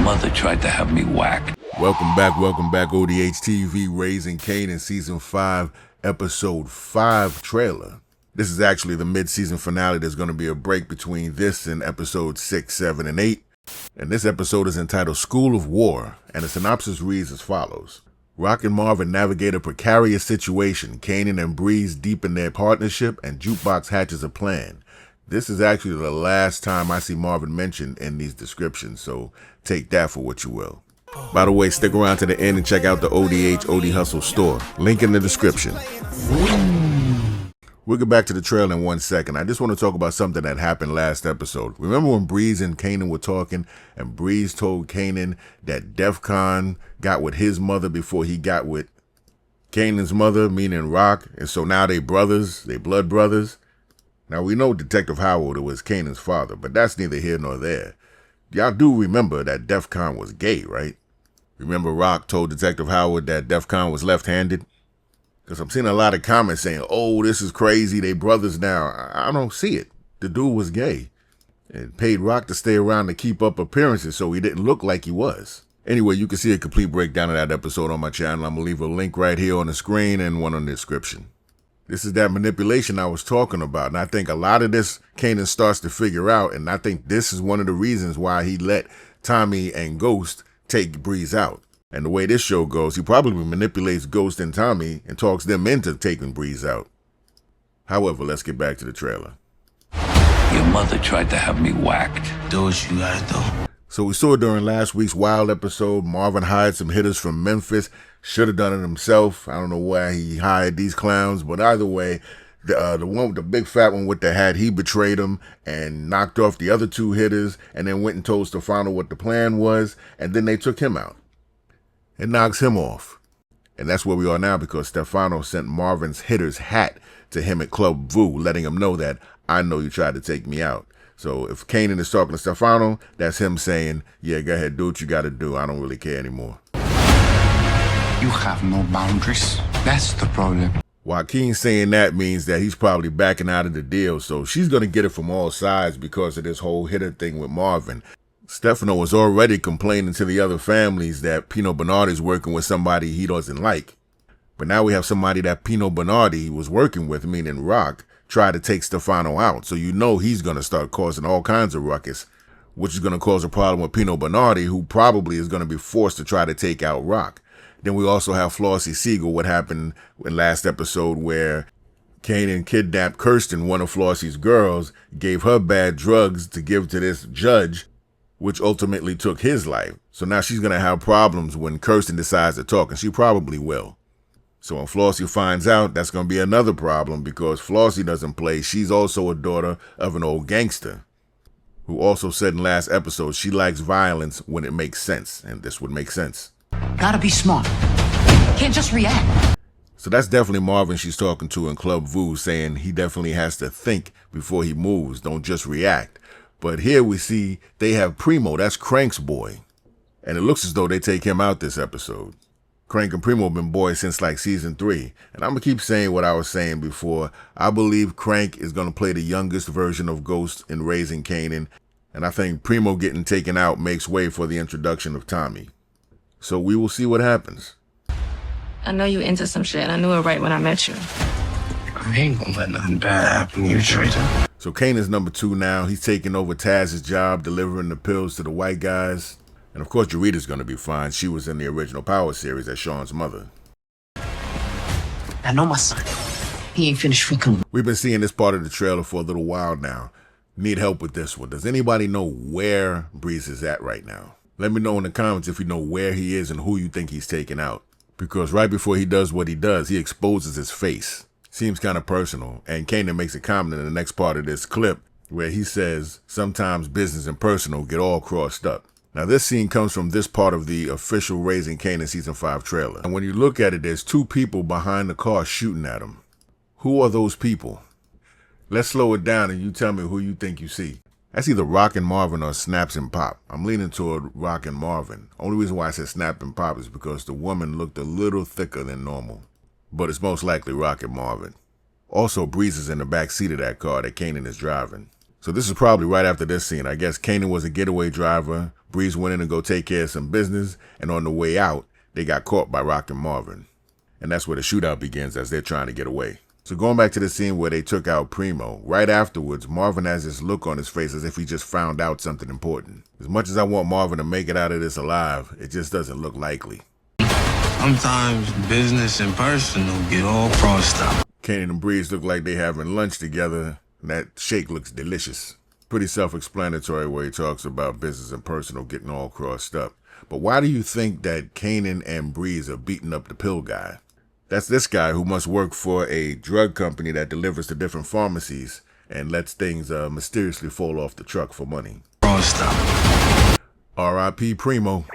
mother tried to have me whacked. Welcome back, ODH TV, Raising Kanan, Season 5, Episode 5 trailer. This is actually the mid-season finale. There's going to be a break between this and Episodes 6, 7, and 8. And this episode is entitled School of War, and the synopsis reads as follows. Rock and Marvin navigate a precarious situation. Kanan and Breeze deepen their partnership, and Jukebox hatches a plan. This is actually the last time I see Marvin mentioned in these descriptions, so take that for what you will. By the way, stick around to the end and check out the OD Hustle store. Link in the description. We'll get back to the trailer in 1 second. I just want to talk about something that happened last episode. Remember when Breeze and Kanan were talking, and Breeze told Kanan that DEFCON got with his mother before he got with Kanan's mother, meaning Rock, and so now they brothers, they blood brothers. Now we know Detective Howard was Kanan's father, but that's neither here nor there. Y'all do remember that DEFCON was gay, right? Remember Rock told Detective Howard that DEFCON was left-handed? Because I'm seeing a lot of comments saying, oh, this is crazy, they brothers now. I don't see it. The dude was gay and paid Rock to stay around to keep up appearances so he didn't look like he was. Anyway, you can see a complete breakdown of that episode on my channel. I'm going to leave a link right here on the screen and one on the description. This is that manipulation I was talking about, and I think a lot of this Kanan starts to figure out, and I think this is one of the reasons why he let Tommy and Ghost take Breeze out. And the way this show goes, he probably manipulates Ghost and Tommy and talks them into taking Breeze out. However, let's get back to the trailer. Your mother tried to have me whacked. Do what you gotta do. So we saw during last week's Wild episode, Marvin hired some hitters from Memphis. Should have done it himself. I don't know why he hired these clowns, but either way, the one with the big fat one with the hat, he betrayed him and knocked off the other two hitters and then went and told Stefano what the plan was, and then they took him out. It knocks him off. And that's where we are now because Stefano sent Marvin's hitter's hat to him at Club Vu, letting him know that I know you tried to take me out. So if Kanan is talking to Stefano, that's him saying, yeah, go ahead, do what you got to do. I don't really care anymore. You have no boundaries. That's the problem. Joaquin saying that means that he's probably backing out of the deal. So she's going to get it from all sides because of this whole hitter thing with Marvin. Stefano was already complaining to the other families that Pino Bernardi's working with somebody he doesn't like. But now we have somebody that Pino Bernardi was working with, meaning Rock, try to take Stefano out. So you know he's going to start causing all kinds of ruckus, which is going to cause a problem with Pino Bernardi, who probably is going to be forced to try to take out Rock. Then we also have Flossie Siegel, what happened in last episode where Kanan kidnapped Kirsten, one of Flossie's girls, gave her bad drugs to give to this judge, which ultimately took his life. So now she's going to have problems when Kirsten decides to talk, and she probably will. So when Flossie finds out, that's going to be another problem because Flossie doesn't play. She's also a daughter of an old gangster who also said in last episode she likes violence when it makes sense, and this would make sense. Gotta be smart. Can't just react. So that's definitely Marvin she's talking to in Club Vu, saying he definitely has to think before he moves, don't just react. But here we see they have Primo, that's Crank's boy. And it looks as though they take him out this episode. Crank and Primo have been boys since like season 3. And I'm going to keep saying what I was saying before. I believe Crank is going to play the youngest version of Ghost in Raising Kanan. And I think Primo getting taken out makes way for the introduction of Tommy. So we will see what happens. I know you into some shit. I knew it right when I met you. I ain't gonna let nothing bad happen to you, traitor. So Kanan's number 2 now. He's taking over Taz's job, delivering the pills to the white guys. And of course, Jarita's going to be fine. She was in the original Power series as Sean's mother. I know my son. He ain't finished fucking. We've been seeing this part of the trailer for a little while now. Need help with this one. Does anybody know where Breeze is at right now? Let me know in the comments if you know where he is and who you think he's taking out. Because right before he does what he does, he exposes his face. Seems kind of personal. And Kanan makes a comment in the next part of this clip where he says, sometimes business and personal get all crossed up. Now this scene comes from this part of the official Raising Kanan Season 5 trailer. And when you look at it, there's 2 people behind the car shooting at him. Who are those people? Let's slow it down and you tell me who you think you see. That's either Rock and Marvin or Snaps and Pop. I'm leaning toward Rock and Marvin. Only reason why I said Snap and Pop is because the woman looked a little thicker than normal. But it's most likely Rock and Marvin. Also, Breeze is in the back seat of that car that Kanan is driving. So this is probably right after this scene. I guess Kanan was a getaway driver. Breeze went in to go take care of some business, and on the way out, they got caught by Rock and Marvin. And that's where the shootout begins as they're trying to get away. So going back to the scene where they took out Primo, right afterwards, Marvin has this look on his face as if he just found out something important. As much as I want Marvin to make it out of this alive, it just doesn't look likely. Sometimes business and personal get all crossed up. Kanan and Breeze look like they having lunch together, and that shake looks delicious. Pretty self-explanatory where he talks about business and personal getting all crossed up. But why do you think that Kanan and Breeze are beating up the pill guy? That's this guy who must work for a drug company that delivers to different pharmacies and lets things mysteriously fall off the truck for money. Crossed up. R.I.P. Primo.